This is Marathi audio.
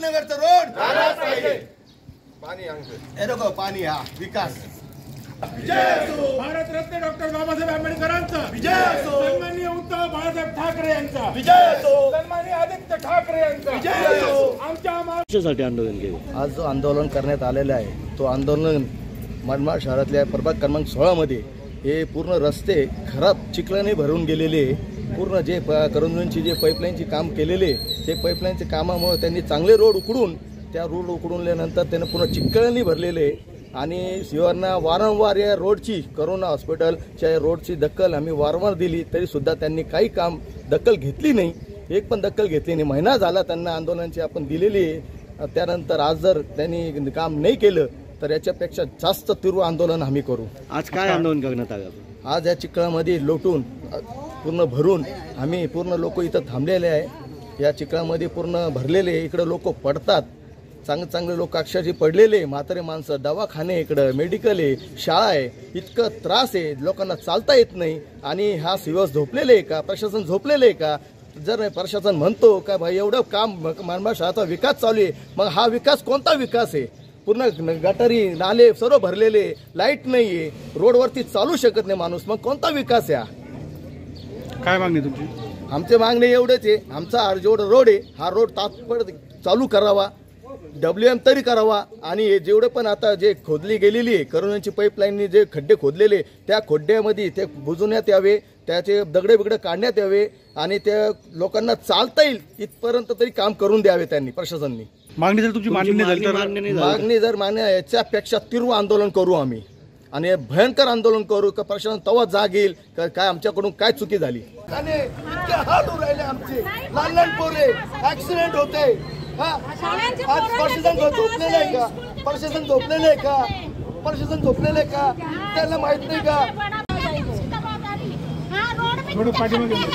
राजनगरचा रोड झालाच पाहिजे। हे नको पाणी हा विकास विजय असो भारत रत्न डॉक्टर बाबासाहेब आंबेडकरांचा विजय असो सन्माननीय उद्धव बाळासाहेब ठाकरे यांचा विजय असो सन्माननीय आदित्य ठाकरे यांचा विजय असो। आमच्या कशासाठी आंदोलन केले? आज जो आंदोलन करण्यात आलेला आहे तो आंदोलन मनमाड शहरातल्या प्रभाग क्रमांक 16 मध्ये हे पूर्ण रस्ते खराब चिखलाने भरून गेलेले, पूर्ण जे करंजूंची जे पाईपलाईनची काम केलेले ते पाईपलाईनचे कामामुळे त्यांनी चांगले रोड उकडून त्या रोड उकडूनल्यानंतर त्यांना पूर्ण चिखलाने भरलेले आणि शिवांना वारंवार या रोडची करोना हॉस्पिटलच्या रोडची दखल आम्ही वारंवार दिली तरीसुद्धा त्यांनी काही काम दखल घेतली नाही, एक पण दखल घेतली नाही। महिना झाला त्यांना आंदोलनाची आपण दिलेली आहे, त्यानंतर आज जर त्यांनी काम नाही केलं तर याच्यापेक्षा जास्त तीव्र आंदोलन आम्ही करू। आज काय आंदोलन करण्यात आलं? आज या चिखलामध्ये लोटून पूर्ण भरून आम्ही पूर्ण लोक इथं थांबलेले आहे, या चिखलामध्ये पूर्ण भरलेले, इकडे लोक पडतात, चांगले लोक अक्षरशः पडलेले, म्हातारे माणसं, दवाखाने इकडं, मेडिकल आहे, शाळा आहे, इतकं त्रास आहे, लोकांना चालता येत नाही। आणि हा दिवस झोपलेले आहे का? प्रशासन झोपलेले आहे का? जर प्रशासन म्हणतो का भाई एवढं काम मनमाड शहराचा विकास चालू आहे, मग हा विकास कोणता विकास आहे? पूर्ण गटारी नाले सर्व भरलेले, लाईट नाहीये, रोडवरती चालू शकत नाही माणूस, मग कोणता विकास आहे? काय मागणी तुमची? आमचे मागणे एवढेच आहे, आमचा जेवढा रोड आहे हा रोड तात्काळ चालू करावा, WM तरी करावा आणि जेवढे पण आता जे खोदली गेलेली आहे करोनाची पाईपलाईननी जे खड्डे खोदलेले त्या खड्ड्यामध्ये ते बुजवण्यात यावे, त्याचे दगडे बिगडे काढण्यात यावे आणि त्या लोकांना चालता येईल इथपर्यंत तरी काम करून द्यावे त्यांनी, प्रशासनाने। मागणी जर तुमची मान्य नाही झाली, मागणी जर मान्य याच्यापेक्षा तीव्र आंदोलन करू आम्ही आणि भयंकर आंदोलन करू का प्रशासन तवा जागेल का काय आमच्याकडून काय चुकी झाली। आमचे लहान लहान पोरे ऍक्सिडेंट होते, आज प्रशासन झोपलेलं आहे का? प्रशासन झोपलेलं आहे का? प्रशासन झोपलेलं आहे का? त्यांना माहित नाही का? नहीं